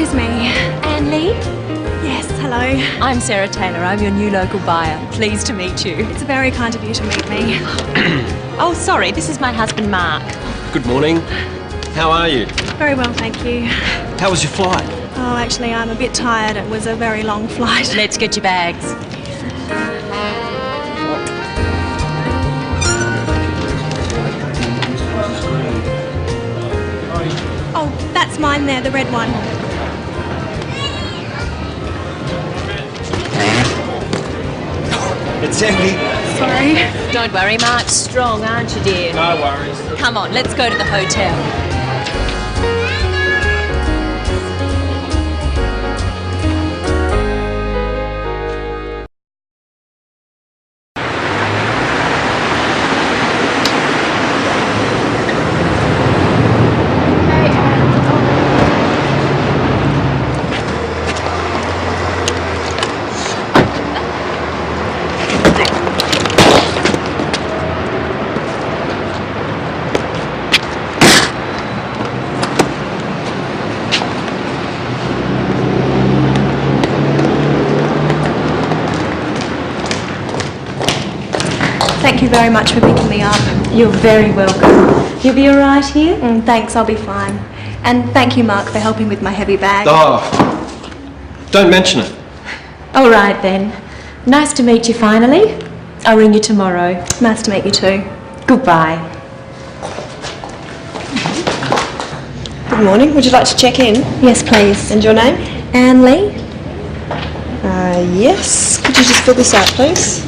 Excuse me. Anne Lee? Yes, hello. I'm Sarah Taylor. I'm your new local buyer. Pleased to meet you. It's very kind of you to meet me. Oh, sorry. This is my husband, Mark. Good morning. How are you? Very well, thank you. How was your flight? Oh, actually, I'm a bit tired. It was a very long flight. Let's get your bags. Oh, that's mine there, the red one. It's Emily. Sorry. Don't worry, Mark's strong, aren't you, dear? No worries. Come on, let's go to the hotel. Thank you very much for picking me up. You're very welcome. You'll be all right here? Thanks, I'll be fine. And thank you, Mark, for helping with my heavy bag. Oh, don't mention it. All right, then. Nice to meet you finally. I'll ring you tomorrow. Nice to meet you too. Goodbye. Good morning. Would you like to check in? Yes, please. And your name? Anne Lee? Yes. Could you just fill this out, please?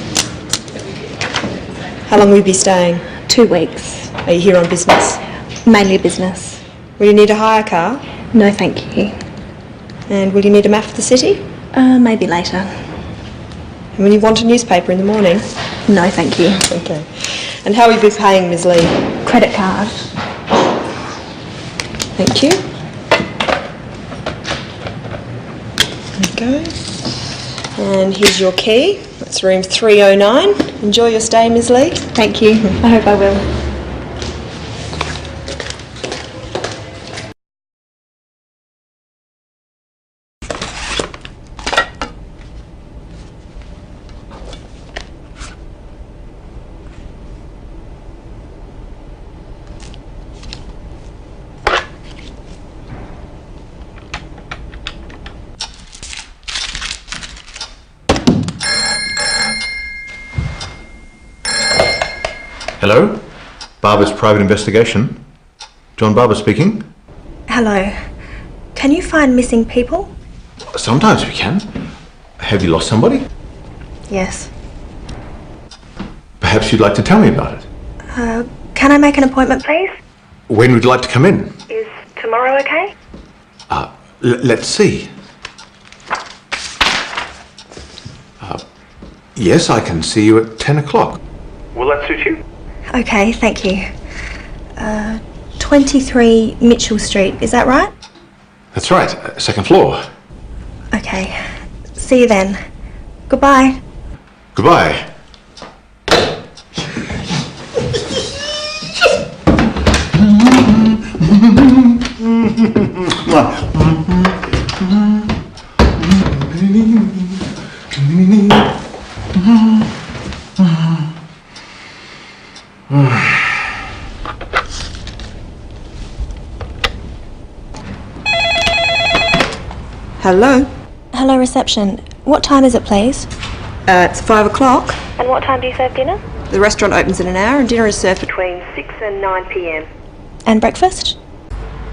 How long will you be staying? 2 weeks. Are you here on business? Mainly business. Will you need a hire car? No, thank you. And will you need a map of the city? Maybe later. And will you want a newspaper in the morning? No, thank you. Okay. And how will you be paying, Ms. Lee? Credit card. Thank you. There you go. And here's your key. That's room 309. Enjoy your stay, Ms. Lee. Thank you. I hope I will. Hello? Barber's Private Investigation. John Barber speaking. Hello. Can you find missing people? Sometimes we can. Have you lost somebody? Yes. Perhaps you'd like to tell me about it. Can I make an appointment, please? When would you like to come in? Is tomorrow okay? Let's see. Yes, I can see you at 10 o'clock. Will that suit you? Okay, thank you. 23 Mitchell Street, is that right? That's right, second floor. Okay. See you then. Goodbye. Goodbye. Hello? Hello, reception. What time is it, please? It's 5 o'clock. And what time do you serve dinner? The restaurant opens in an hour and dinner is served between 6 and 9 p.m. And breakfast?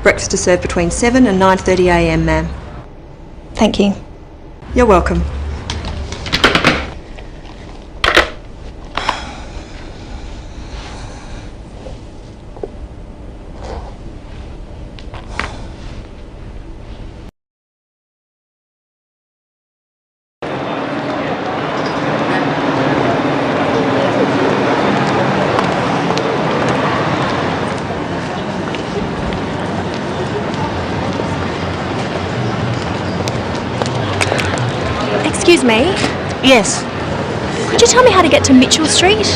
Breakfast is served between 7 and 9:30 a.m, ma'am. Thank you. You're welcome. Excuse me. Yes, Could you tell me how to get to Mitchell Street?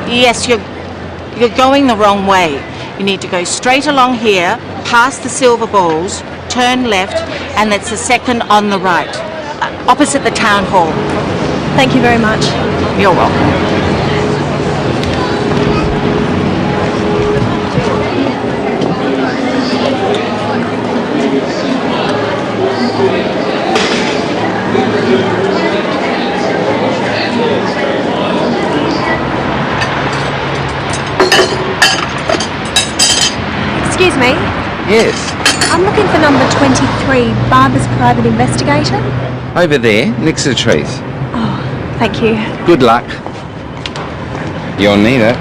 yes, you're going the wrong way. You need to go straight along here, past the silver balls, turn left, and it's the second on the right, opposite the town hall. Thank you very much. You're welcome. Excuse me, Yes, I'm looking for number 23, Barber's Private Investigator. over there, next to the trees. Thank you. Good luck. You'll need it.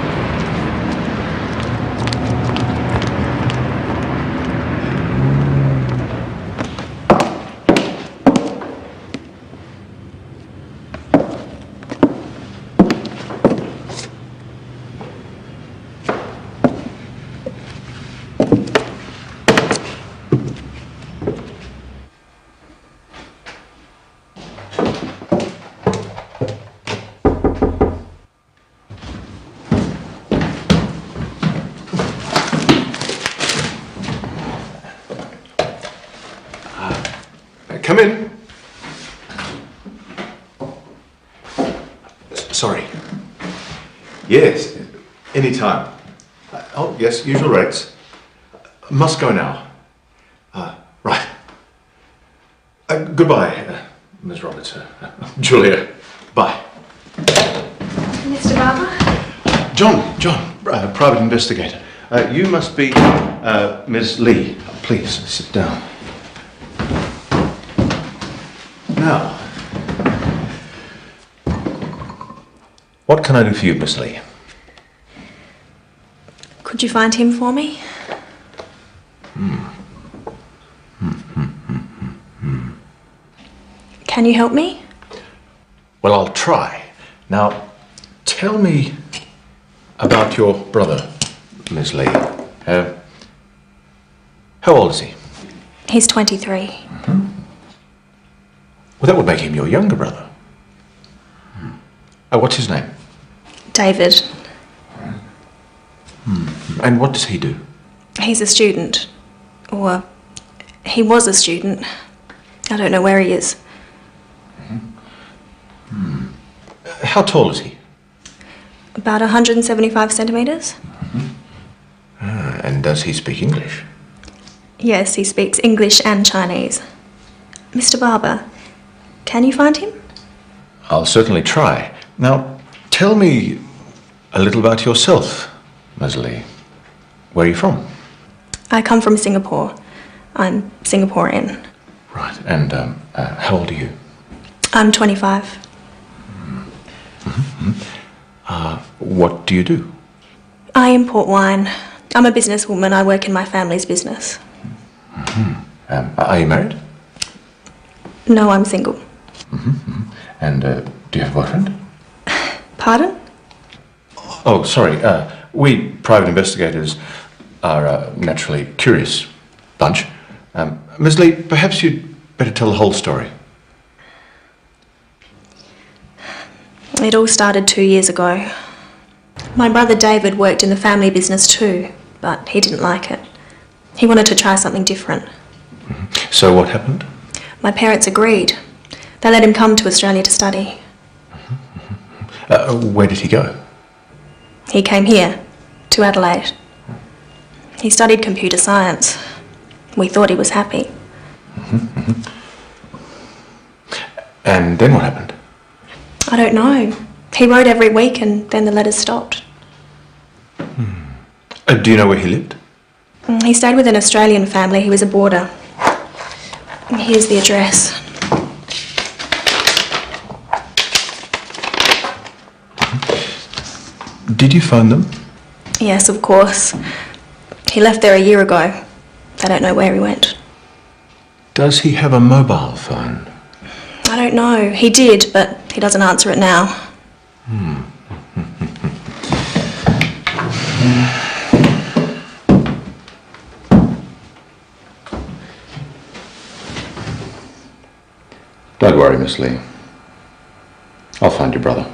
Come in. Sorry. Yes, any time. Oh, yes, usual rates. Must go now. Right. Goodbye, Ms. Roberts. Julia, bye. Mr. Barber? John, private investigator. You must be Ms. Lee. Please, sit down. Now, what can I do for you, Miss Lee? Could you find him for me? Can you help me? Well, I'll try. Now, tell me about your brother, Miss Lee. How old is he? He's 23. Well, that would make him your younger brother. What's his name? David. And what does he do? He's a student. Or he was a student. I don't know where he is. How tall is he? About 175 centimetres. And does he speak English? Yes, he speaks English and Chinese. Mr. Barber, can you find him? I'll certainly try. Now, tell me a little about yourself, Ms. Lee. Where are you from? I come from Singapore. I'm Singaporean. Right. And how old are you? I'm 25. What do you do? I import wine. I'm a businesswoman. I work in my family's business. Are you married? No, I'm single. And do you have a boyfriend? Pardon? Oh, sorry. We private investigators are a naturally curious bunch. Ms. Lee, perhaps you'd better tell the whole story. It all started 2 years ago. My brother David worked in the family business too, but he didn't like it. He wanted to try something different. So what happened? My parents agreed. They let him come to Australia to study. Where did he go? He came here, to Adelaide. He studied computer science. We thought he was happy. And then what happened? I don't know. He wrote every week and then the letters stopped. Do you know where he lived? He stayed with an Australian family. He was a boarder. Here's the address. Did you phone them? Yes, of course. He left there a year ago. They don't know where he went. Does he have a mobile phone? I don't know. He did, but he doesn't answer it now. Don't worry, Miss Lee. I'll find your brother.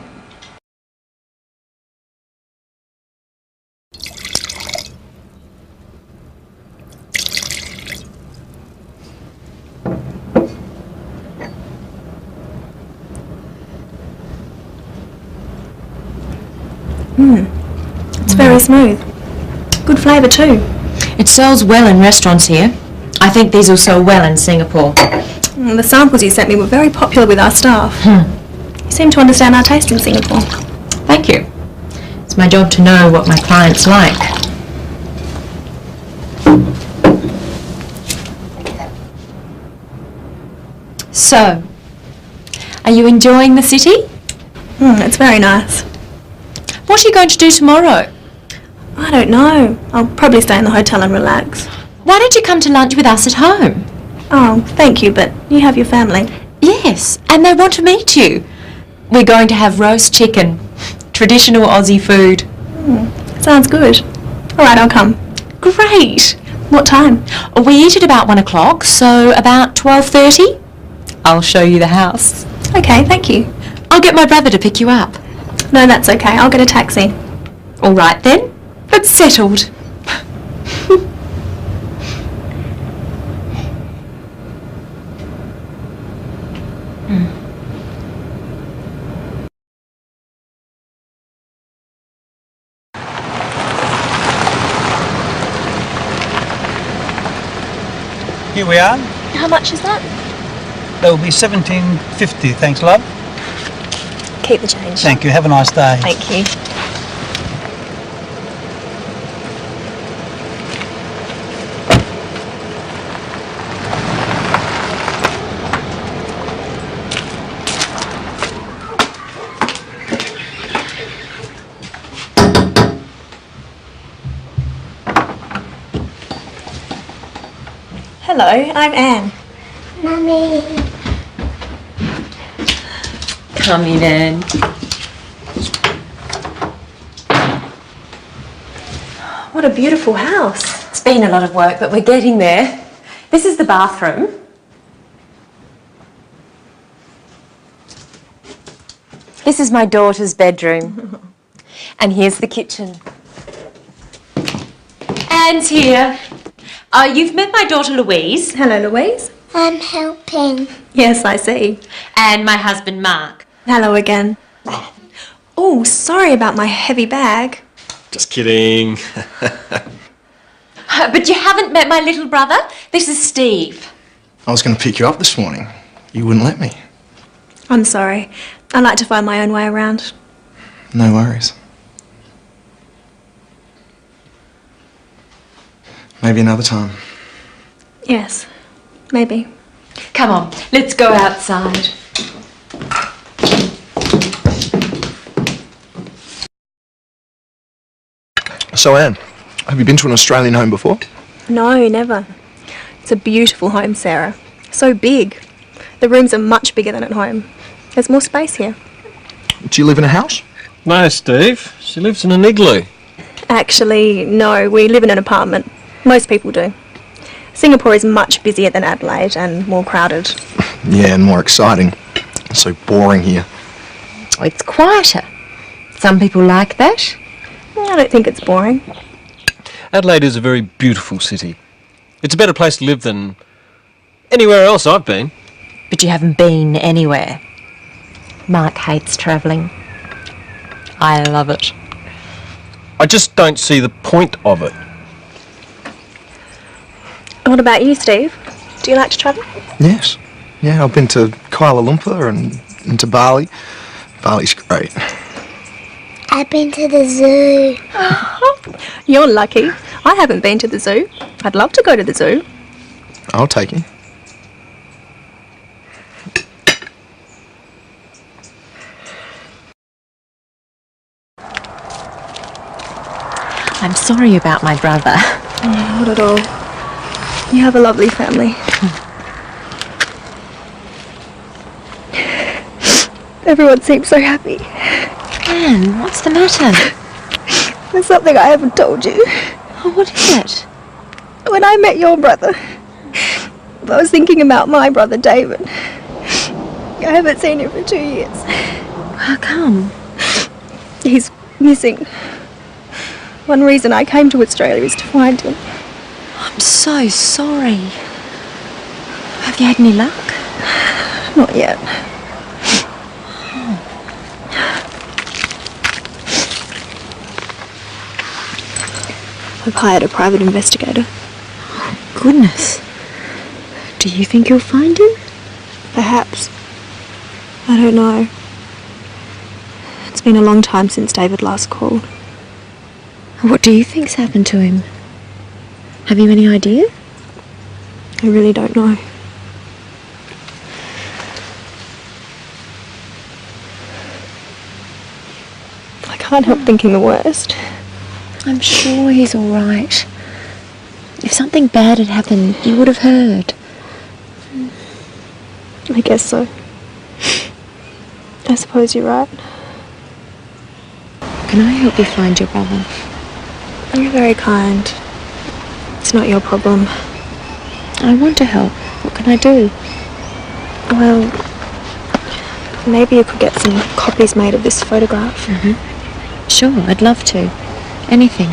It's very smooth. Good flavour too. It sells well in restaurants here. I think these will sell well in Singapore. The samples you sent me were very popular with our staff. You seem to understand our taste in Singapore. Thank you. It's my job to know what my clients like. So, are you enjoying the city? It's very nice. What are you going to do tomorrow? I don't know. I'll probably stay in the hotel and relax. Why don't you come to lunch with us at home? Oh, thank you, but you have your family. Yes, and they want to meet you. We're going to have roast chicken, traditional Aussie food. Sounds good. All right, I'll come. Great. What time? We eat at about 1 o'clock, so about 12:30. I'll show you the house. Okay, thank you. I'll get my brother to pick you up. No, that's okay. I'll get a taxi. All right then, it's settled. Here we are. How much is that? That will be $17.50. Thanks, love. Keep the change. Thank you. Have a nice day. Thank you. Hello, I'm Anne. Mummy. Come in, Anne. What a beautiful house. It's been a lot of work, but we're getting there. This is the bathroom. This is my daughter's bedroom. And here's the kitchen. Anne's here. You've met my daughter Louise. Hello, Louise. I'm helping. Yes, I see. And my husband Mark. Hello again. Oh, sorry about my heavy bag. Just kidding. But you haven't met my little brother? This is Steve. I was going to pick you up this morning. You wouldn't let me. I'm sorry. I like to find my own way around. No worries. Maybe another time. Yes, maybe. Come on, let's go outside. So, Anne, have you been to an Australian home before? No, never. It's a beautiful home, Sarah. So big. The rooms are much bigger than at home. There's more space here. Do you live in a house? No, Steve. She lives in an igloo. Actually, no, we live in an apartment. Most people do. Singapore is much busier than Adelaide and more crowded. Yeah, and more exciting. It's so boring here. It's quieter. Some people like that. I don't think it's boring. Adelaide is a very beautiful city. It's a better place to live than anywhere else I've been. But you haven't been anywhere. Mark hates travelling. I love it. I just don't see the point of it. What about you, Steve? Do you like to travel? Yes. Yeah, I've been to Kuala Lumpur and to Bali. Bali's great. I've been to the zoo. You're lucky. I haven't been to the zoo. I'd love to go to the zoo. I'll take you. I'm sorry about my brother. Not at all. You have a lovely family. Everyone seems so happy. Anne, what's the matter? There's something I haven't told you. Oh, what is it? When I met your brother, I was thinking about my brother David. I haven't seen him for 2 years. How come? He's missing. One reason I came to Australia is to find him. I'm so sorry. Have you had any luck? Not yet. I've hired a private investigator. Goodness. Do you think you'll find him? Perhaps. I don't know. It's been a long time since David last called. What do you think's happened to him? Have you any idea? I really don't know. I can't help thinking the worst. I'm sure he's all right. If something bad had happened, you would have heard. I guess so. I suppose you're right. Can I help you find your brother? You're very kind. It's not your problem. I want to help. What can I do? Well, maybe you could get some copies made of this photograph. Sure, I'd love to. Anything.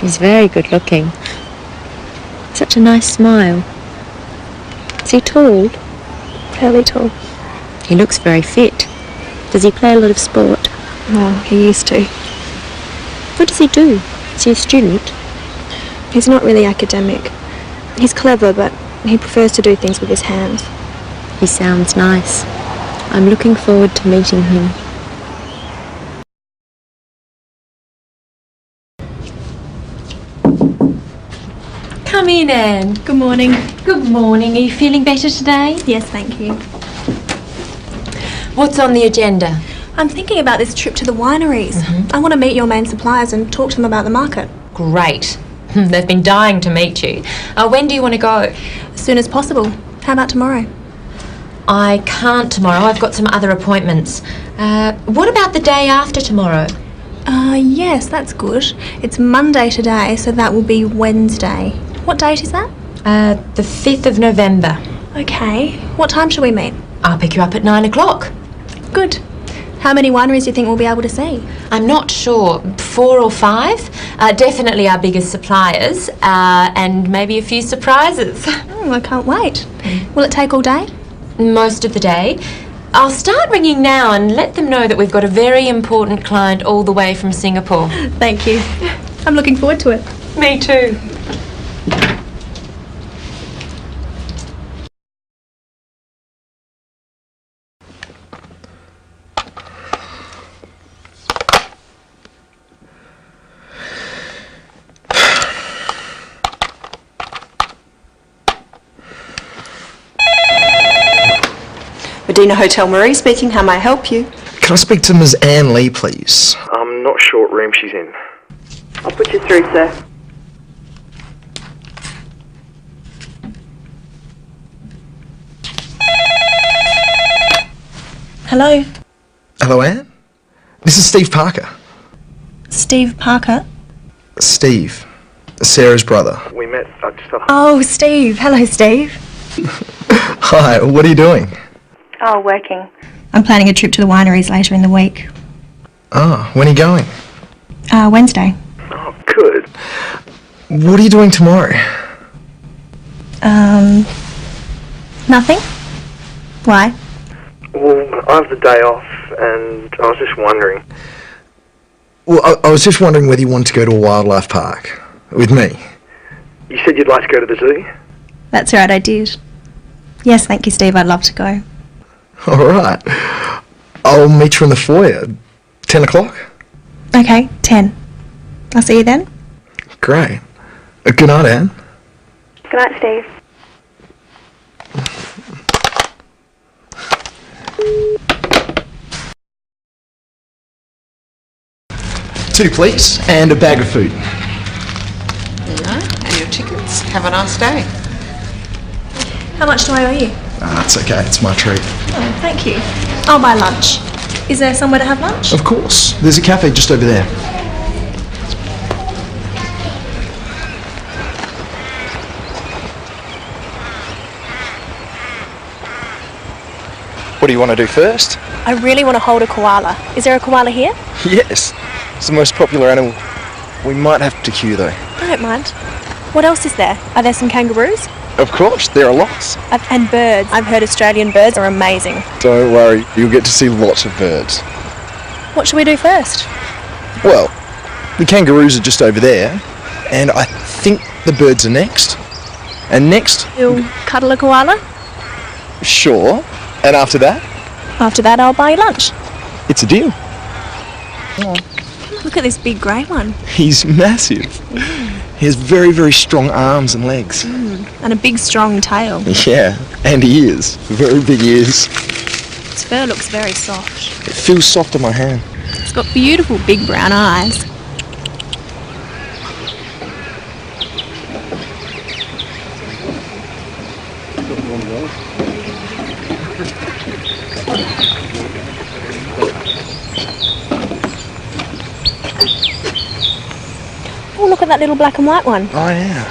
He's very good looking. Such a nice smile. Is he tall? Fairly tall. He looks very fit. Does he play a lot of sport? Well, he used to. What does he do? Is he a student? He's not really academic. He's clever, but he prefers to do things with his hands. He sounds nice. I'm looking forward to meeting him. Come in, Anne. Good morning. Good morning. Are you feeling better today? Yes, thank you. What's on the agenda? I'm thinking about this trip to the wineries. I want to meet your main suppliers and talk to them about the market. Great. They've been dying to meet you. When do you want to go? As soon as possible. How about tomorrow? I can't tomorrow. I've got some other appointments. What about the day after tomorrow? Yes, that's good. It's Monday today, so that will be Wednesday. What date is that? The 5th of November. Okay. What time shall we meet? I'll pick you up at 9 o'clock. Good. How many wineries do you think we'll be able to see? I'm not sure. 4 or 5. Definitely our biggest suppliers. And maybe a few surprises. I can't wait. Will it take all day? Most of the day. I'll start ringing now and let them know that we've got a very important client all the way from Singapore. Thank you. I'm looking forward to it. Me too. Medina Hotel Marie speaking. How may I help you? Can I speak to Ms. Anne Lee, please? I'm not sure what room she's in. I'll put you through, sir. Hello. Hello, Anne? This is Steve Parker. Steve Parker? Steve. Sarah's brother. We met just up. Oh, Steve. Hello, Steve. Hi, what are you doing? Oh, working. I'm planning a trip to the wineries later in the week. Ah, when are you going? Wednesday. Oh, good. What are you doing tomorrow? Nothing? Why? Well, I have the day off, and I was just wondering. Well, I was just wondering whether you wanted to go to a wildlife park with me. You said you'd like to go to the zoo? That's right, I did. Yes, thank you, Steve. I'd love to go. All right. I'll meet you in the foyer. 10 o'clock? Okay, 10. I'll see you then. Great. Good night, Anne. Good night, Steve. Two, please, and a bag of food. There you are, and your tickets. Have a nice day. How much do I owe you? It's okay, it's my treat. Oh, thank you. I'll buy lunch. Is there somewhere to have lunch? Of course. There's a cafe just over there. What do you want to do first? I really want to hold a koala. Is there a koala here? Yes. It's the most popular animal. We might have to queue though. I don't mind. What else is there? Are there some kangaroos? Of course, there are lots. And birds. I've heard Australian birds are amazing. Don't worry, you'll get to see lots of birds. What should we do first? Well, The kangaroos are just over there, and I think the birds are next. And next, You'll cuddle a koala? sure. And after that, After that, I'll buy you lunch. it's a deal. Look at this big grey one. He's massive. He has very, very strong arms and legs. And a big, strong tail. Yeah, and ears. Very big ears. Its fur looks very soft. It feels soft on my hand. It's got beautiful big brown eyes. Oh, look at that little black and white one. Oh yeah.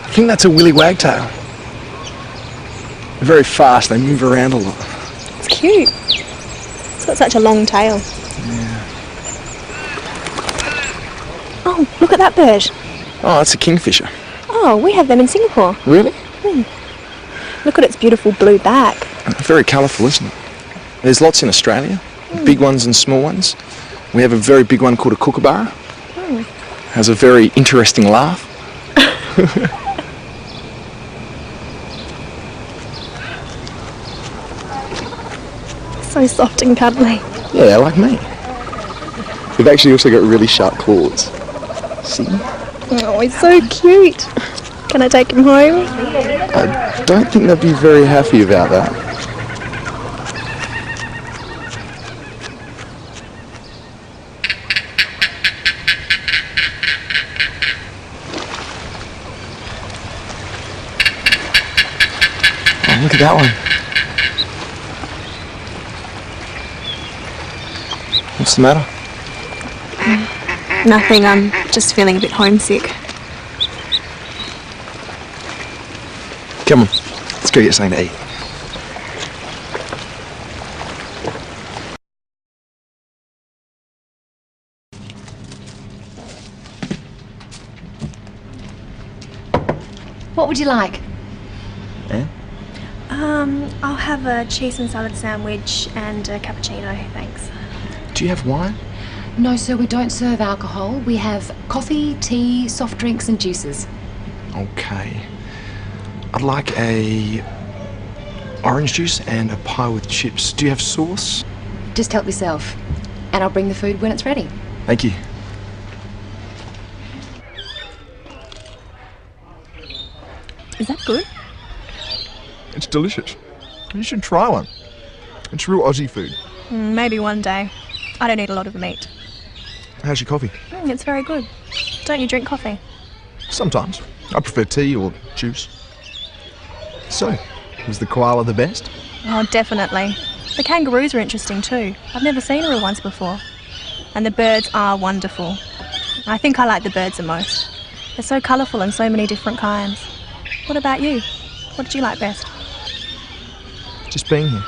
I think that's a willy wagtail. They're very fast, they move around a lot. It's cute. It's got such a long tail. Yeah. Oh, look at that bird. Oh, it's a kingfisher. Oh, we have them in Singapore. Really? Look at its beautiful blue back. Very colourful, isn't it? There's lots in Australia, big ones and small ones. We have a very big one called a kookaburra. Has a very interesting laugh. So soft and cuddly. Yeah, like me. They've actually also got really sharp claws. See? Oh, he's so cute. Can I take him home? I don't think they'd be very happy about that. Oh, look at that one. What's the matter? Nothing, I'm just feeling a bit homesick. Come on, let's go get something to eat. What would you like? Yeah? I'll have a cheese and salad sandwich and a cappuccino, thanks. Do you have wine? No, sir, we don't serve alcohol. We have coffee, tea, soft drinks and juices. Okay. I'd like a orange juice and a pie with chips. Do you have sauce? Just help yourself. And I'll bring the food when it's ready. Thank you. Is that good? It's delicious. You should try one. It's real Aussie food. Maybe one day. I don't eat a lot of meat. How's your coffee? It's very good. Don't you drink coffee? Sometimes. I prefer tea or juice. So, was the koala the best? Oh, definitely. The kangaroos are interesting too. I've never seen real ones before. And the birds are wonderful. I think I like the birds the most. They're so colourful and so many different kinds. What about you? What did you like best? Just being here.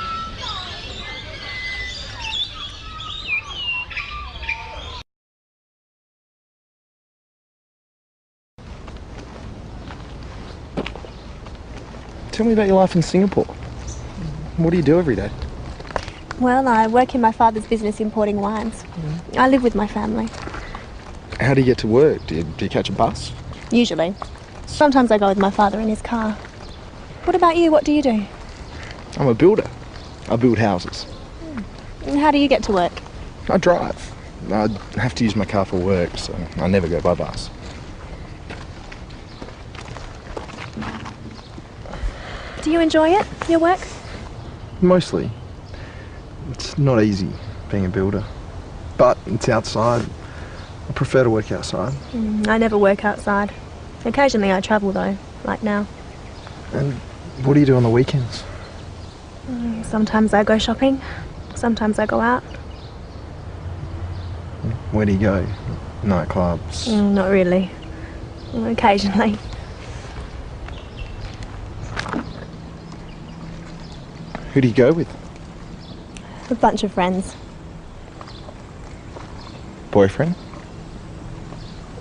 Tell me about your life in Singapore. What do you do every day? Well, I work in my father's business importing wines. I live with my family. How do you get to work? Do you catch a bus? Usually. Sometimes I go with my father in his car. What about you? What do you do? I'm a builder. I build houses. How do you get to work? I drive. I have to use my car for work, so I never go by bus. Do you enjoy it, your work? Mostly. It's not easy being a builder, but it's outside. I prefer to work outside. I never work outside. Occasionally I travel though, like now. And what do you do on the weekends? Sometimes I go shopping, sometimes I go out. Where do you go? Nightclubs? Not really. Occasionally. Who do you go with? A bunch of friends. Boyfriend?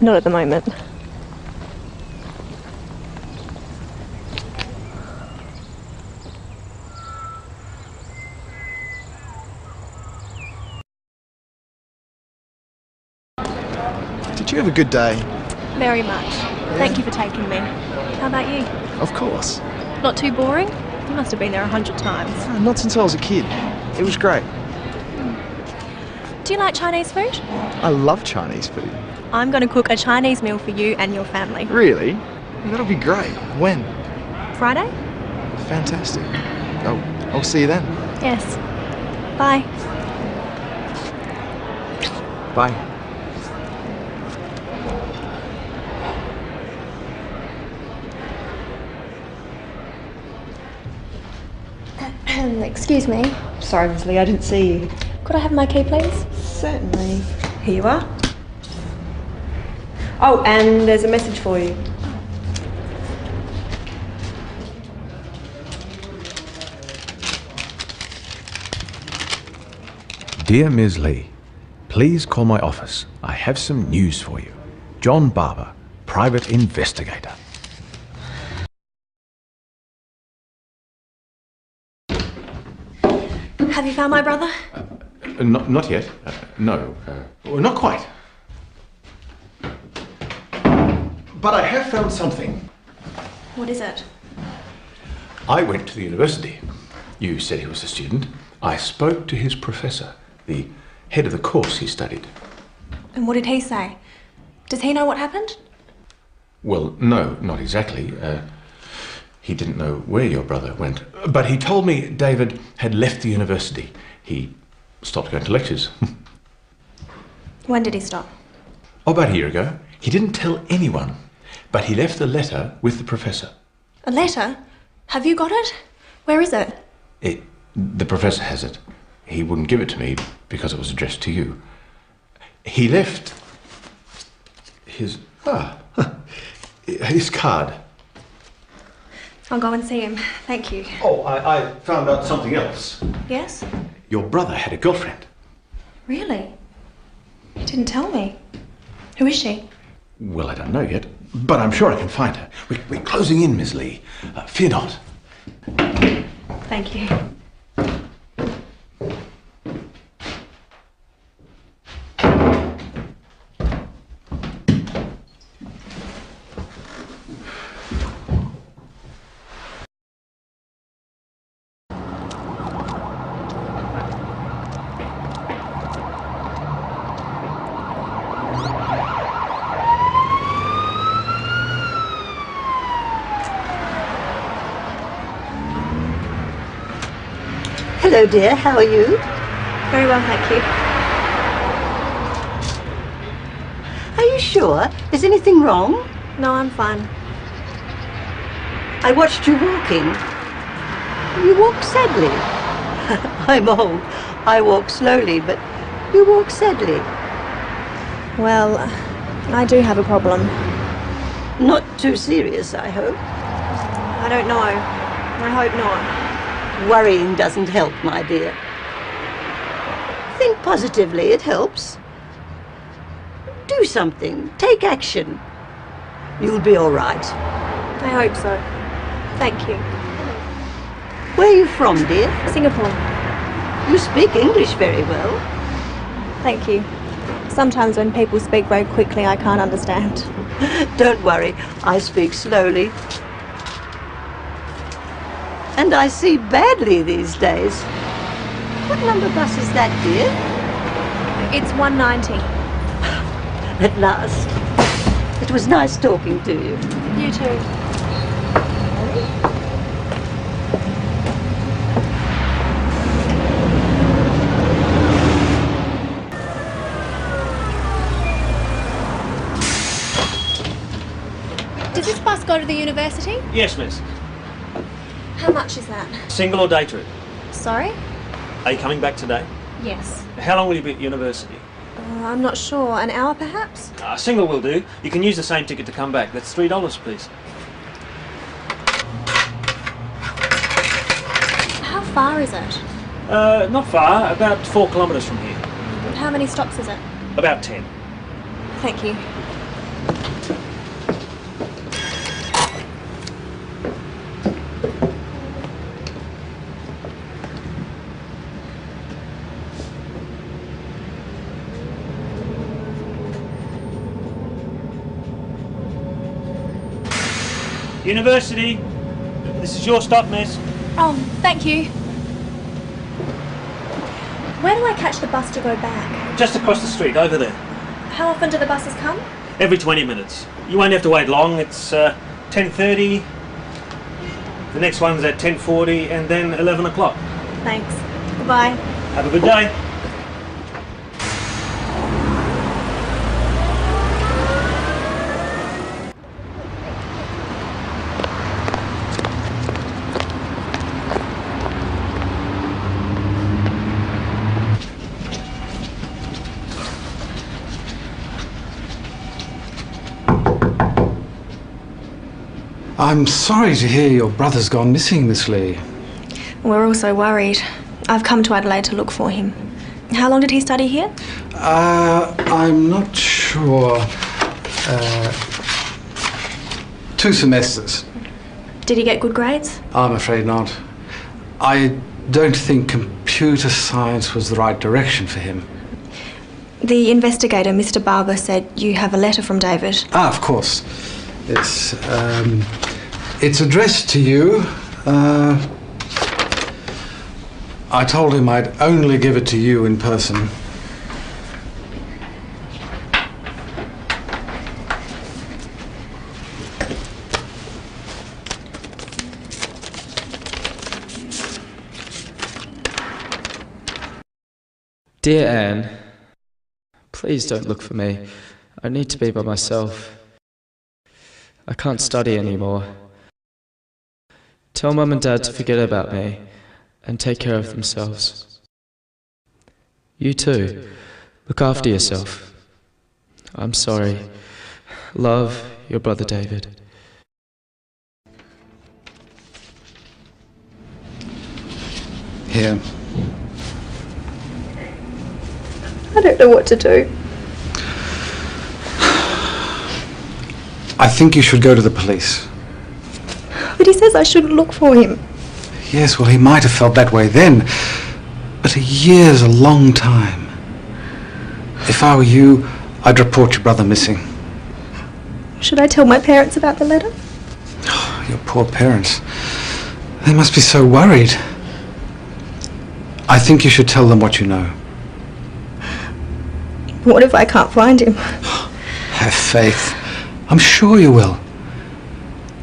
Not at the moment. Did you have a good day? Very much. Thank you for taking me. How about you? Of course. Not too boring? You must have been there 100 times. Not since I was a kid. It was great. Do you like Chinese food? I love Chinese food. I'm going to cook a Chinese meal for you and your family. Really? That'll be great. When? Friday? Fantastic. Oh, I'll see you then. Yes. Bye. Bye. Excuse me. Sorry, Miss Lee, I didn't see you. Could I have my key, please? Certainly. Here you are. Oh, and there's a message for you. Dear Ms. Lee, please call my office. I have some news for you. John Barber, private investigator. Have you found my brother? Not yet. No. Well, not quite. But I have found something. What is it? I went to the university. You said he was a student. I spoke to his professor, the head of the course he studied. And what did he say? Does he know what happened? Well, no, not exactly. He didn't know where your brother went. But he told me David had left the university. He stopped going to lectures. When did he stop? Oh, about a year ago. He didn't tell anyone, but he left a letter with the professor. A letter? Have you got it? Where is it? The professor has it. He wouldn't give it to me because it was addressed to you. He left his card. I'll go and see him. Thank you. Oh, I found out something else. Yes? Your brother had a girlfriend. Really? He didn't tell me. Who is she? Well, I don't know yet, but I'm sure I can find her. We're closing in, Miss Lee. Fear not. Thank you. Hello, dear. How are you? Very well, thank you. Are you sure? Is anything wrong? No, I'm fine. I watched you walking. You walk sadly. I'm old. I walk slowly, but you walk sadly. Well, I do have a problem. Not too serious, I hope. I don't know. I hope not. Worrying doesn't help, my dear. Think positively, it helps. Do something. Take action. You'll be all right. I hope so. Thank you. Where are you from, dear? Singapore. You speak English very well. Thank you. Sometimes when people speak very quickly, I can't understand. Don't worry, I speak slowly. And I see badly these days. What number bus is that, dear? It's 190. At last. It was nice talking to you. You too. Does this bus go to the university? Yes, miss. How much is that? Single or day trip? Sorry? Are you coming back today? Yes. How long will you be at university? I'm not sure. An hour, perhaps? Single will do. You can use the same ticket to come back. That's $3, please. How far is it? Not far. About 4 kilometres from here. How many stops is it? About 10. Thank you. University. This is your stop, miss. Oh, thank you. Where do I catch the bus to go back? Just across the street, over there. How often do the buses come? Every 20 minutes. You won't have to wait long. It's 10:30. The next one's at 10:40 and then 11 o'clock. Thanks. Goodbye. Have a good day. I'm sorry to hear your brother's gone missing, Miss Lee. We're all so worried. I've come to Adelaide to look for him. How long did he study here? I'm not sure. 2 semesters. Did he get good grades? I'm afraid not. I don't think computer science was the right direction for him. The investigator, Mr. Barber, said you have a letter from David. Ah, of course. It's addressed to you. I told him I'd only give it to you in person. Dear Anne, please don't look for me. I need to be by myself. I can't study anymore. Tell Mum and Dad to forget about me and take care of themselves. You too. Look after yourself. I'm sorry. Love, your brother David. Here. I don't know what to do. I think you should go to the police. But he says I shouldn't look for him. Yes, well, he might have felt that way then, but a year's a long time. If I were you, I'd report your brother missing. Should I tell my parents about the letter? Oh, your poor parents. They must be so worried. I think you should tell them what you know. What if I can't find him? Have faith. I'm sure you will.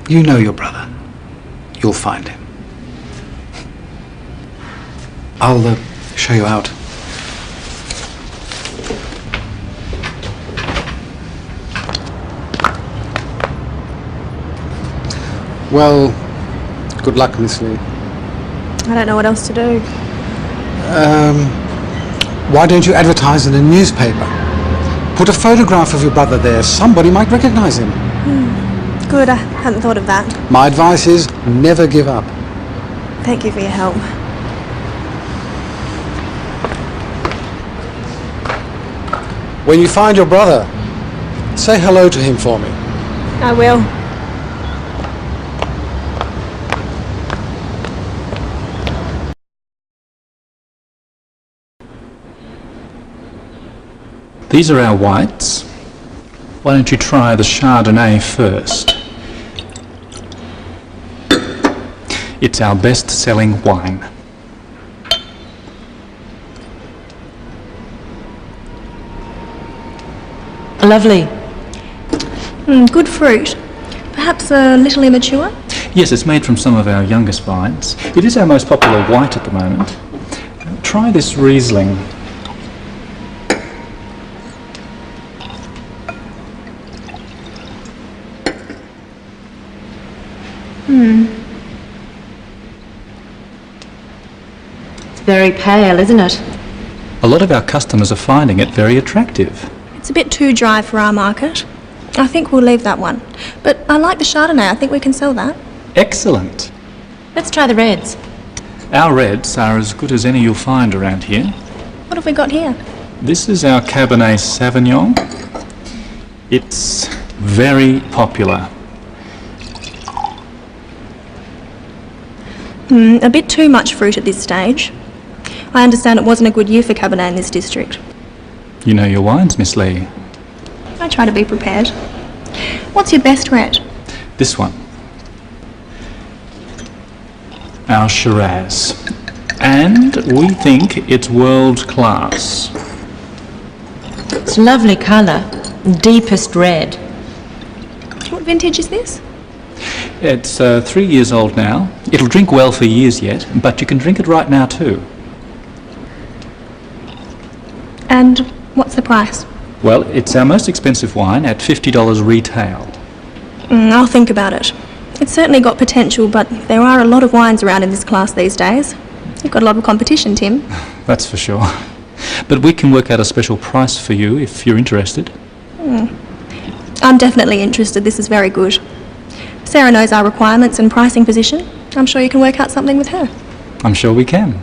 You know your brother. You'll find him. I'll show you out. Well, good luck, Miss Lee. I don't know what else to do. Why don't you advertise in a newspaper? Put a photograph of your brother there. Somebody might recognize him. Good, I hadn't thought of that. My advice is never give up. Thank you for your help. When you find your brother, say hello to him for me. I will. These are our whites. Why don't you try the Chardonnay first? It's our best-selling wine. Lovely. Good fruit. Perhaps a little immature? Yes, it's made from some of our youngest vines. It is our most popular white at the moment. Try this Riesling. It's very pale, isn't it? A lot of our customers are finding it very attractive. It's a bit too dry for our market. I think we'll leave that one. But I like the Chardonnay. I think we can sell that. Excellent. Let's try the reds. Our reds are as good as any you'll find around here. What have we got here? This is our Cabernet Sauvignon. It's very popular. A bit too much fruit at this stage. I understand it wasn't a good year for Cabernet in this district. You know your wines, Miss Lee. I try to be prepared. What's your best red? This one. our Shiraz. And we think it's world class. It's a lovely colour. Deepest red. What vintage is this? It's 3 years old now. It'll drink well for years yet, but you can drink it right now too. And what's the price? Well, it's our most expensive wine at $50 retail. I'll think about it. It's certainly got potential, but there are a lot of wines around in this class these days. You've got a lot of competition, Tim. That's for sure. But we can work out a special price for you if you're interested. I'm definitely interested. This is very good. Sarah knows our requirements and pricing position. I'm sure you can work out something with her. I'm sure we can.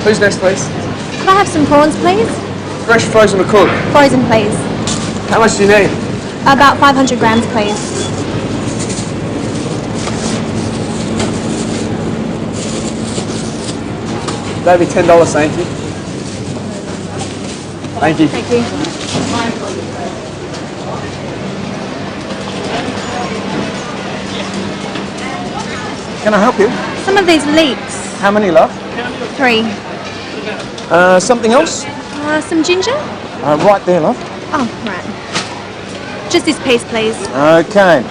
Who's next, please? Could I have some prawns, please? Fresh, frozen, or cooked? Frozen, please. How much do you need? About 500 grams, please. That'd be $10, thank you. Thank you. Thank you. Can I help you? Some of these leeks. How many, love? 3. Something else? Some ginger? Right there, love. Oh, right. Just this piece, please. Okay.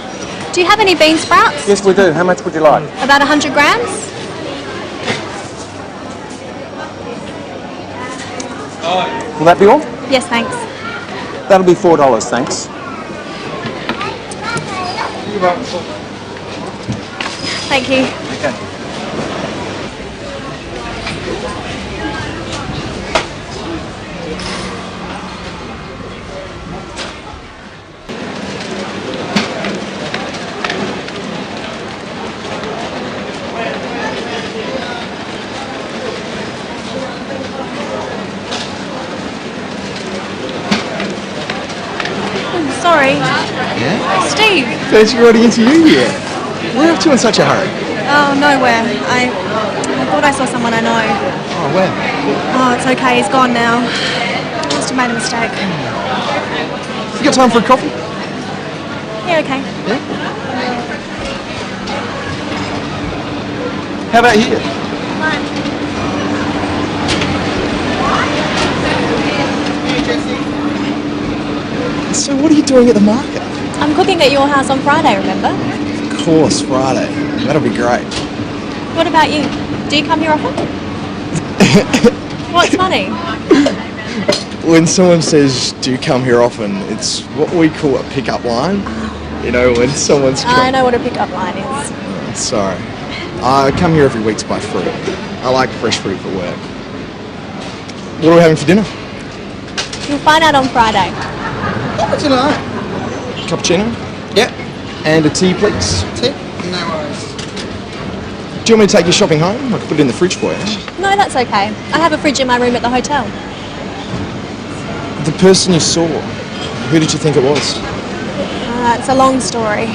Do you have any bean sprouts? Yes, we do. How much would you like? About 100 grams? Will that be all? Yes, thanks. That'll be $4, thanks. Thank you. Okay. Sorry. Yeah? Steve. Fancy riding into you yet? Where are you in such a hurry? Oh, nowhere. I thought I saw someone I know. Oh, where? Oh, it's okay. He's gone now. Must have made a mistake. You got time for a coffee? Yeah, okay. Yeah? How about here? So what are you doing at the market? I'm cooking at your house on Friday, remember? Of course, Friday. That'll be great. What about you? Do you come here often? What's funny? When someone says, do you come here often, it's what we call a pickup line. You know, when someone's... I know what a pickup line is. Sorry. I come here every week to buy fruit. I like fresh fruit for work. What are we having for dinner? You'll find out on Friday. What's tonight? Cappuccino? Yep. And a tea, please. Tea? No worries. Do you want me to take your shopping home? I can put it in the fridge for you. No, that's okay. I have a fridge in my room at the hotel. The person you saw, who did you think it was? It's a long story.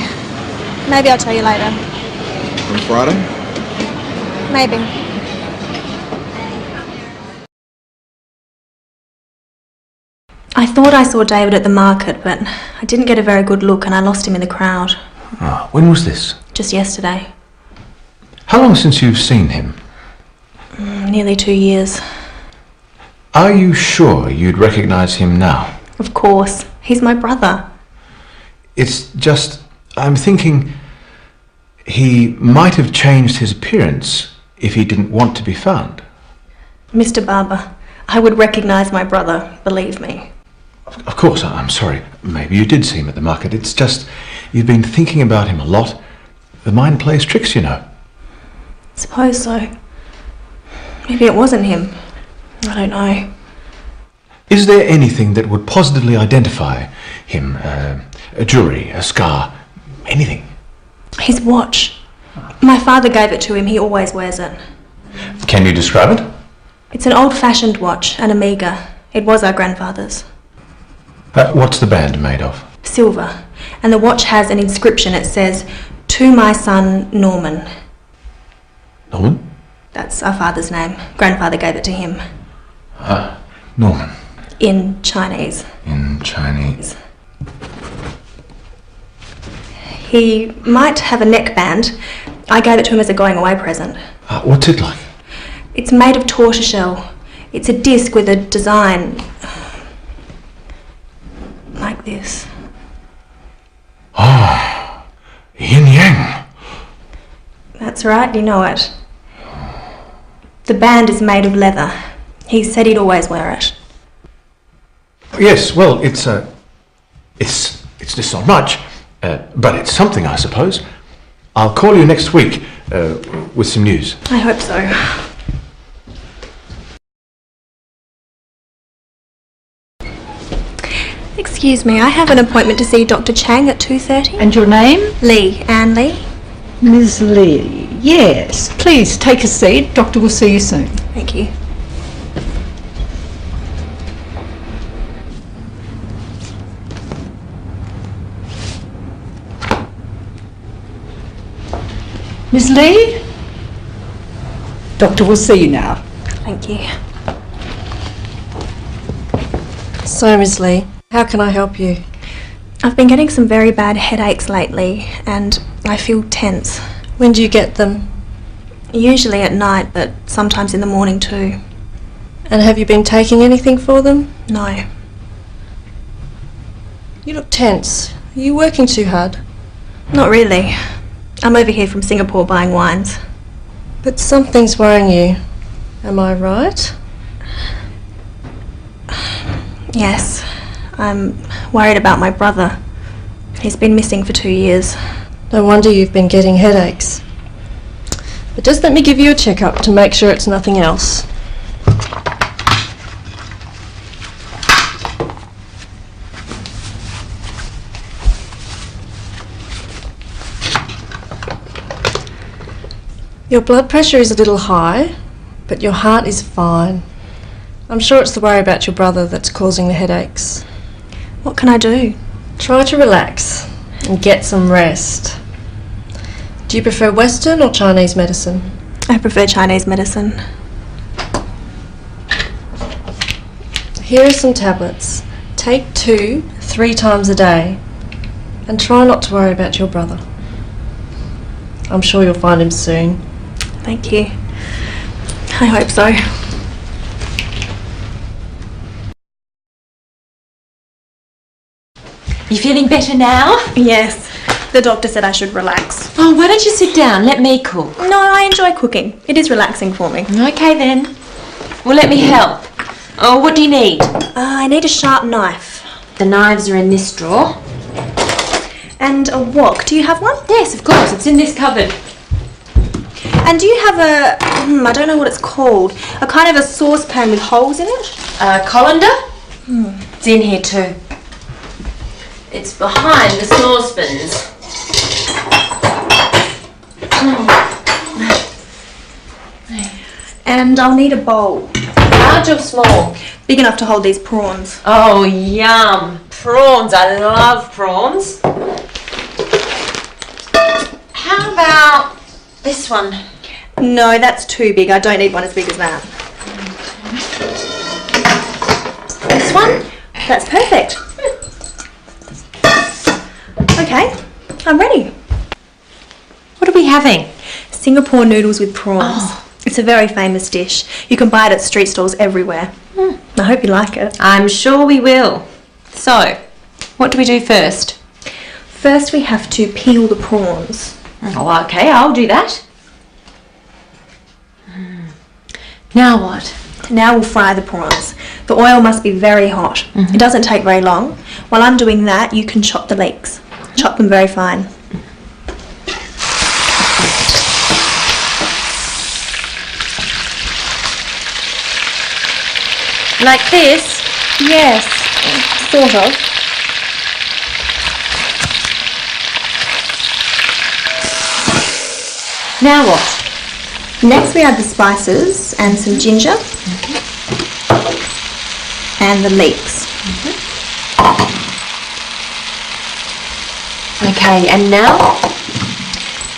Maybe I'll tell you later. On Friday? Maybe. I thought I saw David at the market, but I didn't get a very good look and I lost him in the crowd. Oh, when was this? Just yesterday. How long since you've seen him? Nearly 2 years. Are you sure you'd recognise him now? Of course. He's my brother. It's just, I'm thinking he might have changed his appearance if he didn't want to be found. Mr. Barber, I would recognise my brother, believe me. Of course, I'm sorry. Maybe you did see him at the market. It's just, you've been thinking about him a lot. The mind plays tricks, you know. Suppose so. Maybe it wasn't him. I don't know. Is there anything that would positively identify him? A jewellery, a scar, anything? His watch. My father gave it to him. He always wears it. Can you describe it? It's an old-fashioned watch, an Omega. It was our grandfather's. What's the band made of? Silver. And the watch has an inscription. It says, "To my son, Norman." Norman? That's our father's name. Grandfather gave it to him. Norman. In Chinese. In Chinese. He might have a neckband. I gave it to him as a going away present. What's it like? It's made of tortoiseshell. It's a disc with a design like this. Ah, yin yang. That's right, you know it. The band is made of leather. He said he'd always wear it. Yes, well, it's just not much, but it's something, I suppose. I'll call you next week with some news. I hope so. Excuse me, I have an appointment to see Dr. Chang at 2:30. And your name? Lee, Anne Lee. Ms. Lee. Yes. Please take a seat. Doctor will see you soon. Thank you. Ms. Lee? Doctor will see you now. Thank you. So, Ms. Lee, how can I help you? I've been getting some very bad headaches lately and I feel tense. When do you get them? Usually at night, but sometimes in the morning too. And have you been taking anything for them? No. You look tense. Are you working too hard? Not really. I'm over here from Singapore buying wines. But something's worrying you. Am I right? Yes. I'm worried about my brother. He's been missing for 2 years. No wonder you've been getting headaches. But just let me give you a checkup to make sure it's nothing else. Your blood pressure is a little high, but your heart is fine. I'm sure it's the worry about your brother that's causing the headaches. What can I do? Try to relax and get some rest. Do you prefer Western or Chinese medicine? I prefer Chinese medicine. Here are some tablets. Take 2 3 times a day and try not to worry about your brother. I'm sure you'll find him soon. Thank you. I hope so. You feeling better now? Yes. The doctor said I should relax. Oh, why don't you sit down? Let me cook. No, I enjoy cooking. It is relaxing for me. Okay then. Well, let me help. Oh, what do you need? I need a sharp knife. The knives are in this drawer. And a wok. Do you have one? Yes, of course. It's in this cupboard. And do you have a, I don't know what it's called, a kind of a saucepan with holes in it? A colander? It's in here too. It's behind the saucepans. And I'll need a bowl. Large or small? Big enough to hold these prawns. Oh, yum. Prawns. I love prawns. How about this one? No, that's too big. I don't need one as big as that. This one? That's perfect. Okay, I'm ready. What are we having? Singapore noodles with prawns. It's a very famous dish. You can buy it at street stalls everywhere. I hope you like it. I'm sure we will. So, what do we do first? First we have to peel the prawns. Oh, okay, I'll do that. Now what? Now we'll fry the prawns. The oil must be very hot. It doesn't take very long. While I'm doing that, you can chop the leeks. Chop them very fine. Like this? Yes, sort of. Now what? Next we add the spices and some ginger and the leeks. Okay, and now?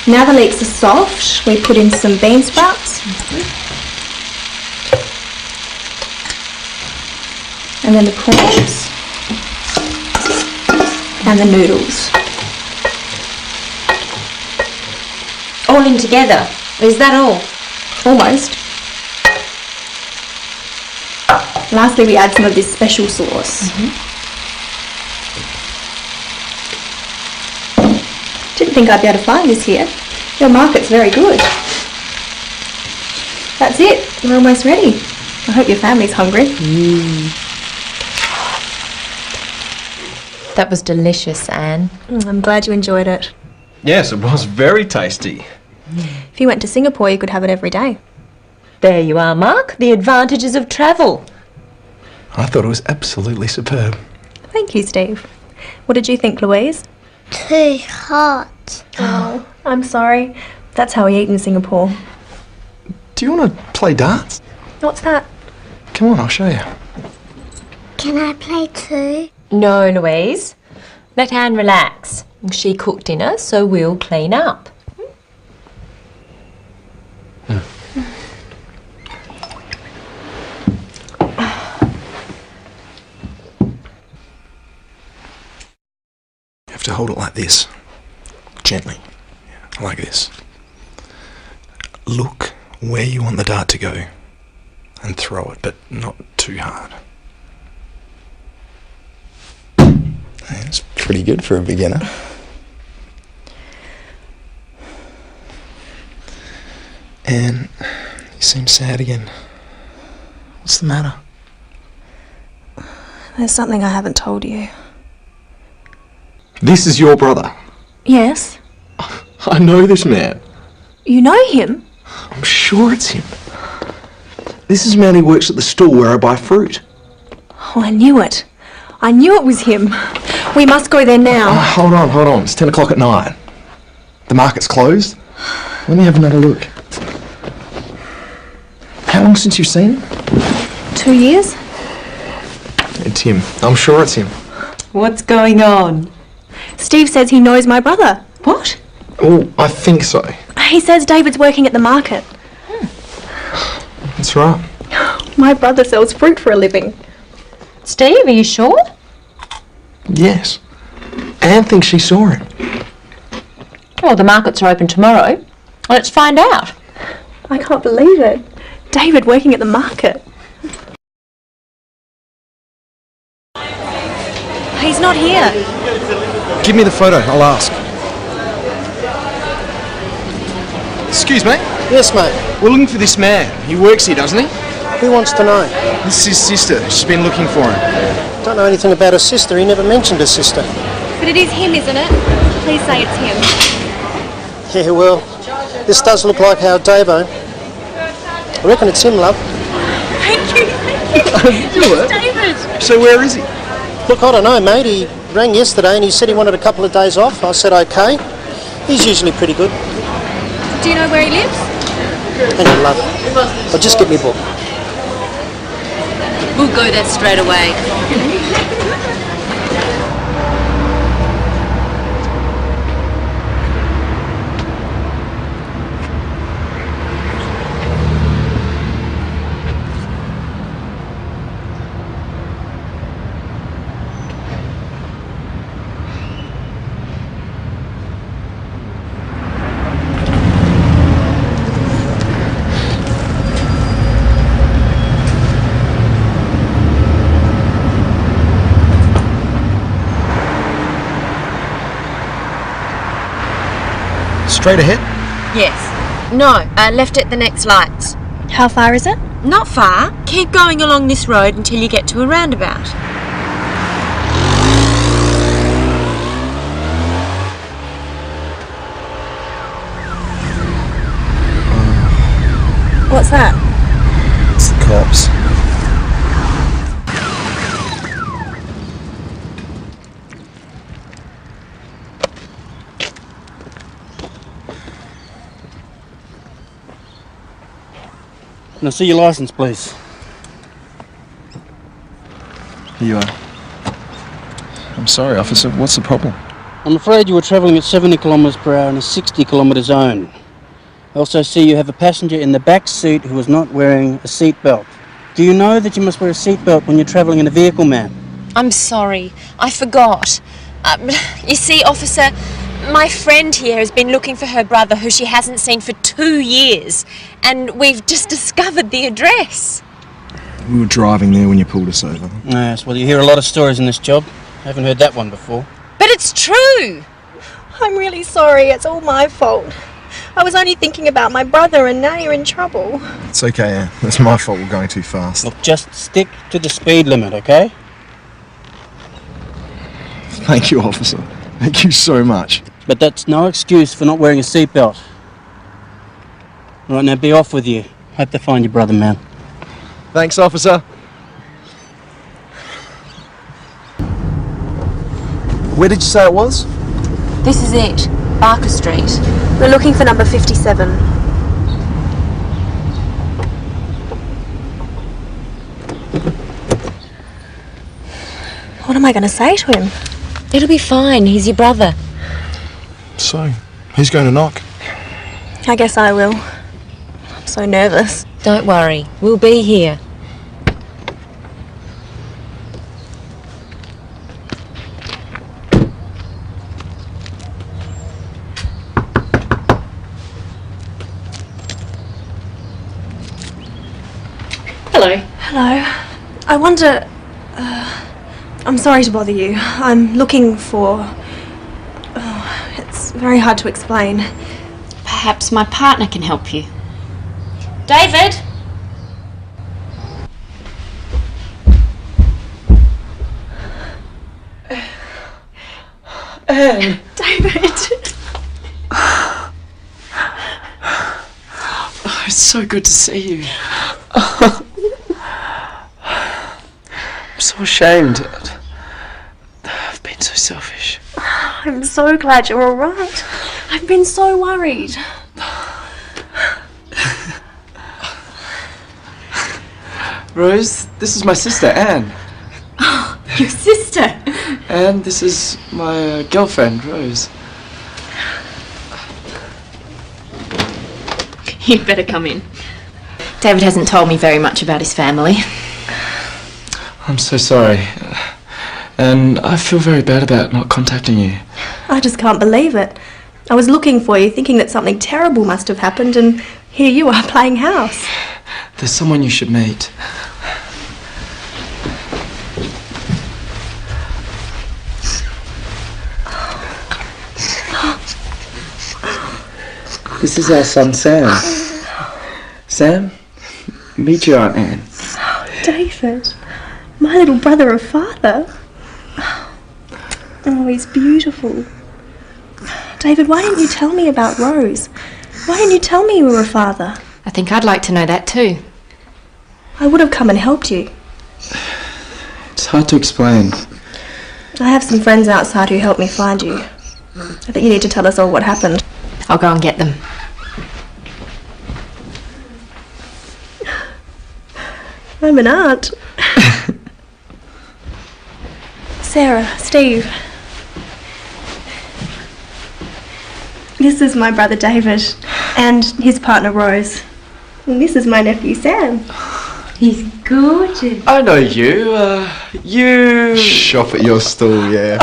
Now the leeks are soft, we put in some bean sprouts. And then the prawns. And the noodles. All in together. Is that all? Almost. Lastly, we add some of this special sauce. Didn't think I'd be able to find this here. Your market's very good. That's it. We're almost ready. I hope your family's hungry. That was delicious, Anne. I'm glad you enjoyed it. Yes, it was very tasty. If you went to Singapore, you could have it every day. There you are, Mark. The advantages of travel. I thought it was absolutely superb. Thank you, Steve. What did you think, Louise? Too hot. Oh, I'm sorry. That's how we eat in Singapore. Do you want to play darts? What's that? Come on, I'll show you. Can I play too? No, Louise. Let Anne relax. She cooked dinner, so we'll clean up. You have to hold it like this. Gently. Like this. Look where you want the dart to go and throw it, but not too hard. That's pretty good for a beginner. And you seem sad again. What's the matter? There's something I haven't told you. This is your brother. Yes? I know this man. You know him? I'm sure it's him. This is a man who works at the store where I buy fruit. Oh, I knew it. I knew it was him. We must go there now. Hold on. It's 10 o'clock at night. The market's closed. Let me have another look. How long since you've seen him? 2 years? It's him. I'm sure it's him. What's going on? Steve says he knows my brother. What? Oh, I think so. He says David's working at the market. That's right. My brother sells fruit for a living. Steve, are you sure? Yes. Anne thinks she saw him. Well, the markets are open tomorrow. Let's find out. I can't believe it. David working at the market. He's not here. Give me the photo, I'll ask. Excuse me? Yes, mate. We're looking for this man. He works here, doesn't he? Who wants to know? This is his sister. She's been looking for him. Don't know anything about his sister. He never mentioned his sister. But it is him, isn't it? Please say it's him. Yeah, well, this does look like our Davo. I reckon it's him, love. Thank you. Yes, David. So where is he? Look, I don't know, mate. He rang yesterday and he said he wanted a couple of days off. I said okay. He's usually pretty good. Do you know where he lives? Hang on, love. I'll just get me book. We'll go there straight away. Straight ahead? Yes. No, left at the next lights. How far is it? Not far. Keep going along this road until you get to a roundabout. What's that? It's the cops. Can I see your license, please? Here you are. I'm sorry, officer. What's the problem? I'm afraid you were travelling at 70 kilometres per hour in a 60 kilometre zone. I also see you have a passenger in the back seat who is not wearing a seatbelt. Do you know that you must wear a seatbelt when you're travelling in a vehicle, ma'am? I'm sorry. I forgot. You see, officer, my friend here has been looking for her brother who she hasn't seen for 2 years, and we've just discovered the address. We were driving there when you pulled us over. Yes, well, you hear a lot of stories in this job. I haven't heard that one before. But it's true! I'm really sorry. It's all my fault. I was only thinking about my brother, and now you're in trouble. It's okay, Anne. It's my fault we're going too fast. Look, just stick to the speed limit, okay? Thank you, officer. Thank you so much. But that's no excuse for not wearing a seatbelt. Right, now be off with you. Hope to find your brother, man. Thanks, officer. Where did you say it was? This is it. Barker Street. We're looking for number 57. What am I going to say to him? It'll be fine. He's your brother. So, who's going to knock? I guess I will. I'm so nervous. Don't worry. We'll be here. Hello. Hello. I wonder... I'm sorry to bother you. I'm looking for... it's very hard to explain. Perhaps my partner can help you. David! Anne! David! Oh, it's so good to see you. I'm so ashamed. I've been so selfish. I'm so glad you're all right. I've been so worried. Rose, this is my sister, Anne. Oh, your sister? And this is my girlfriend, Rose. You'd better come in. David hasn't told me very much about his family. I'm so sorry. And I feel very bad about not contacting you. I just can't believe it. I was looking for you, thinking that something terrible must have happened, and here you are playing house. There's someone you should meet. This is our son, Sam. Sam, meet your Aunt Anne. David, my little brother of father. Oh, he's beautiful. David, why didn't you tell me about Rose? Why didn't you tell me you were a father? I think I'd like to know that too. I would have come and helped you. It's hard to explain. I have some friends outside who helped me find you. I think you need to tell us all what happened. I'll go and get them. I'm an aunt. Sarah, Steve. This is my brother David and his partner Rose. And this is my nephew Sam. He's gorgeous. I know you. You... Shop at your stall, yeah.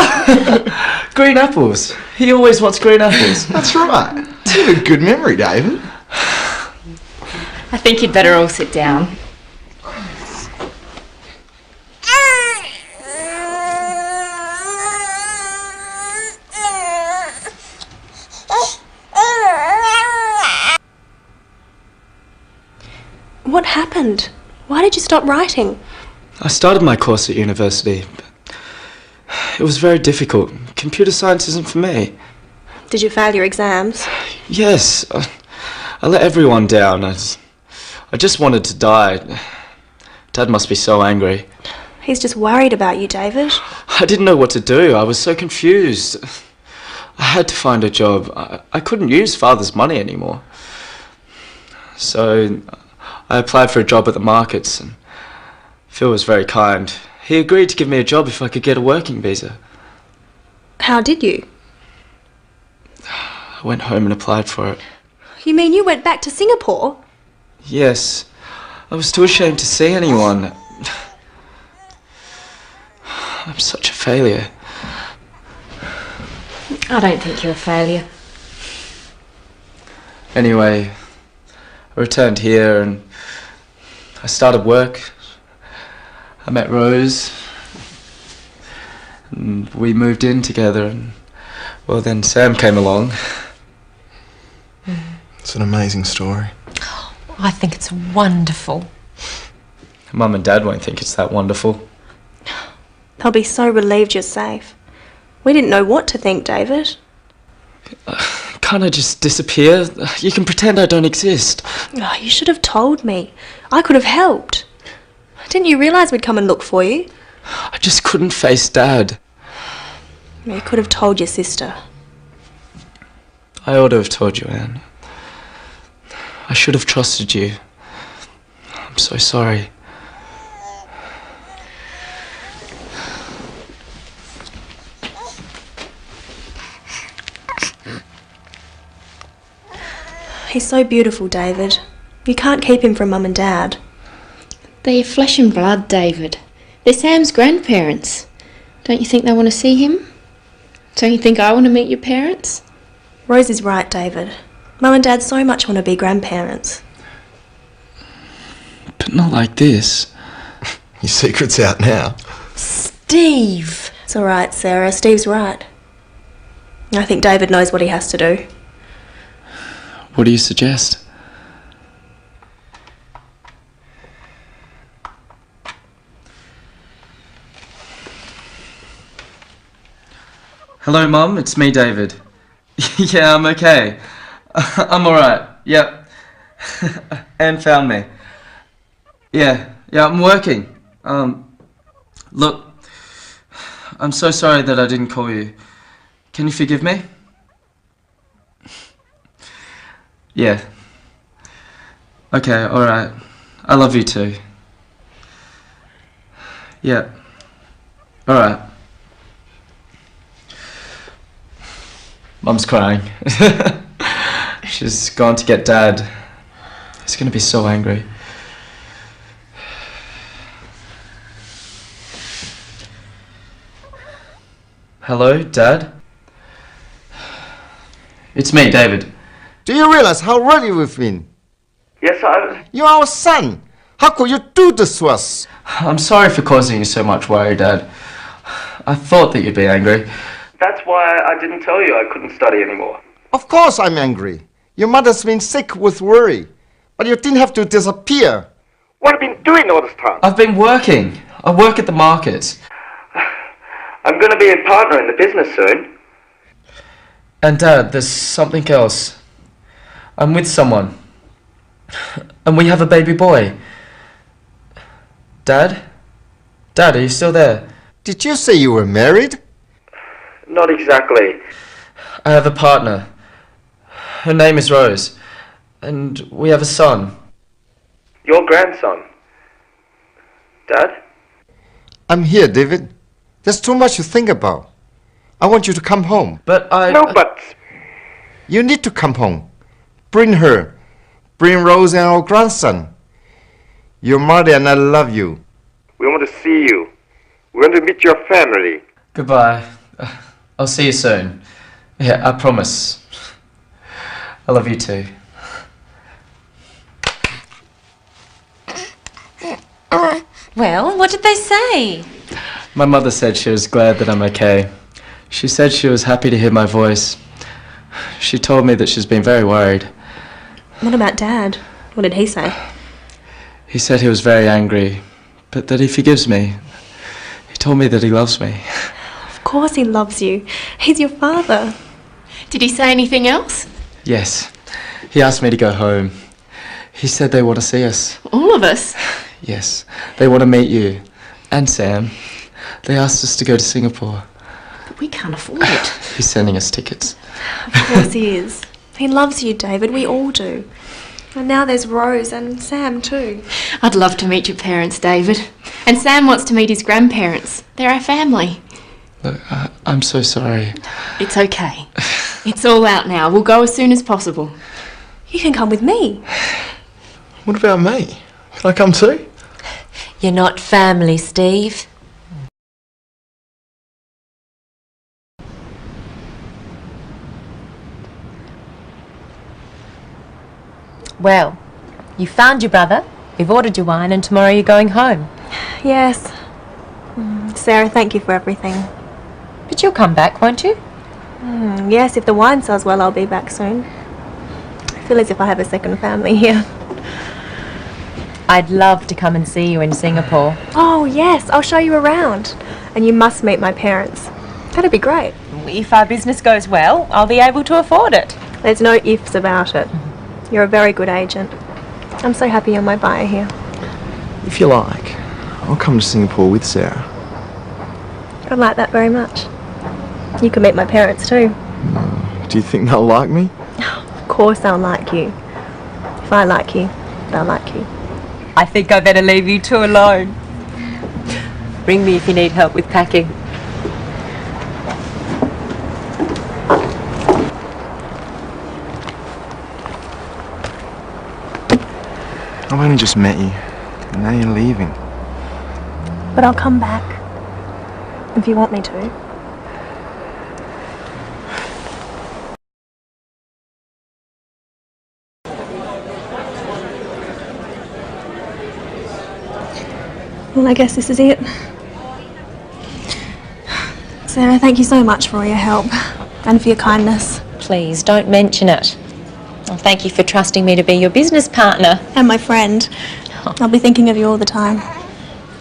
Green apples. He always wants green apples. That's right. You have a good memory, David. I think you'd better all sit down. What happened? Why did you stop writing? I started my course at university, but it was very difficult. Computer science isn't for me. Did you fail your exams? Yes, I let everyone down. I just wanted to die. Dad must be so angry. He's just worried about you, David. I didn't know what to do. I was so confused. I had to find a job. I couldn't use Father's money anymore. So I applied for a job at the markets, and Phil was very kind. He agreed to give me a job if I could get a working visa. How did you? I went home and applied for it. You mean you went back to Singapore? Yes. I was too ashamed to see anyone. I'm such a failure. I don't think you're a failure. Anyway, I returned here and I started work. I met Rose. And we moved in together and, well, then Sam came along. It's an amazing story. I think it's wonderful. Mum and Dad won't think it's that wonderful. They'll be so relieved you're safe. We didn't know what to think, David. Can't I just disappear? You can pretend I don't exist. Oh, you should have told me. I could have helped. Didn't you realise we'd come and look for you? I just couldn't face Dad. You could have told your sister. I ought to have told you, Anne. I should have trusted you. I'm so sorry. He's so beautiful, David. You can't keep him from Mum and Dad. They're flesh and blood, David. They're Sam's grandparents. Don't you think they want to see him? Don't you think I want to meet your parents? Rose is right, David. Mum and Dad so much want to be grandparents. But not like this. Your secret's out now. Steve! It's all right, Sarah. Steve's right. I think David knows what he has to do. What do you suggest? Hello, Mum. It's me, David. Yeah, I'm okay. I'm alright. Yep. Anne found me. Yeah, I'm working. Look, I'm so sorry that I didn't call you. Can you forgive me? Yeah. Okay, alright. I love you too. Yeah. Alright. Mum's crying. She's gone to get Dad. He's gonna be so angry. Hello, Dad? It's me, David. Do you realize how ready we've been? Yes, You're our son. How could you do this to us? I'm sorry for causing you so much worry, Dad. I thought that you'd be angry. That's why I didn't tell you I couldn't study anymore. Of course I'm angry. Your mother's been sick with worry. But you didn't have to disappear. What have you been doing all this time? I've been working. I work at the market. I'm going to be a partner in the business soon. And Dad, there's something else. I'm with someone. And we have a baby boy. Dad? Dad, are you still there? Did you say you were married? Not exactly. I have a partner. Her name is Rose. And we have a son. Your grandson. Dad? I'm here, David. There's too much to think about. I want you to come home. But No buts. You need to come home. Bring her. Bring Rose and our grandson. Your mother and I love you. We want to see you. We want to meet your family. Goodbye. I'll see you soon. Yeah, I promise. I love you too. Well, what did they say? My mother said she was glad that I'm okay. She said she was happy to hear my voice. She told me that she's been very worried. What about Dad? What did he say? He said he was very angry, but that he forgives me. He told me that he loves me. Of course he loves you. He's your father. Did he say anything else? Yes. He asked me to go home. He said they want to see us. All of us? Yes. They want to meet you. And Sam. They asked us to go to Singapore. But we can't afford it. He's sending us tickets. Of course he is. He loves you, David. We all do. And now there's Rose and Sam too. I'd love to meet your parents, David. And Sam wants to meet his grandparents. They're our family. Look, I'm so sorry. It's okay. It's all out now. We'll go as soon as possible. You can come with me. What about me? Can I come too? You're not family, Steve. Well, you found your brother, we've ordered your wine, and tomorrow you're going home. Yes. Sarah, thank you for everything. But you'll come back, won't you? Yes, if the wine sells well, I'll be back soon. I feel as if I have a second family here. I'd love to come and see you in Singapore. Oh, yes, I'll show you around. And you must meet my parents. That'd be great. If our business goes well, I'll be able to afford it. There's no ifs about it. You're a very good agent. I'm so happy you're my buyer here. If you like, I'll come to Singapore with Sarah. I'd like that very much. You can meet my parents too. Do you think they'll like me? Of course they'll like you. If I like you, they'll like you. I think I better leave you two alone. Ring me if you need help with packing. I've only just met you, and now you're leaving. But I'll come back. If you want me to. Well, I guess this is it. Sarah, thank you so much for all your help and for your kindness. Please, don't mention it. Well, thank you for trusting me to be your business partner. And my friend. I'll be thinking of you all the time.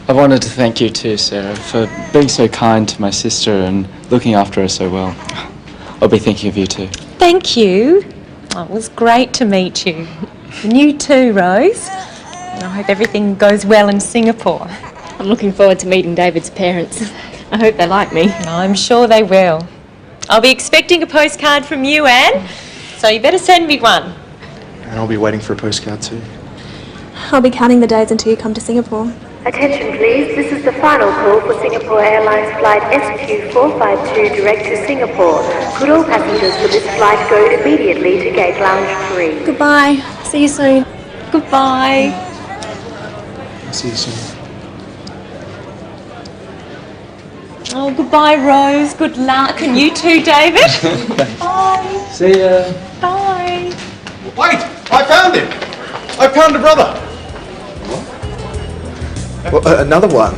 I wanted to thank you too, Sarah, for being so kind to my sister and looking after her so well. I'll be thinking of you too. Thank you. Oh, it was great to meet you. And you too, Rose. And I hope everything goes well in Singapore. I'm looking forward to meeting David's parents. I hope they like me. I'm sure they will. I'll be expecting a postcard from you, Anne, so you better send me one. And I'll be waiting for a postcard too. I'll be counting the days until you come to Singapore. Attention please, this is the final call for Singapore Airlines flight SQ452 direct to Singapore. Could all passengers for this flight go immediately to gate lounge 3? Goodbye. See you soon. Goodbye. I'll see you soon. Oh, goodbye, Rose. Good luck. And you too, David. Bye. See ya. Bye. Wait! I found him! I found a brother! Well, another one.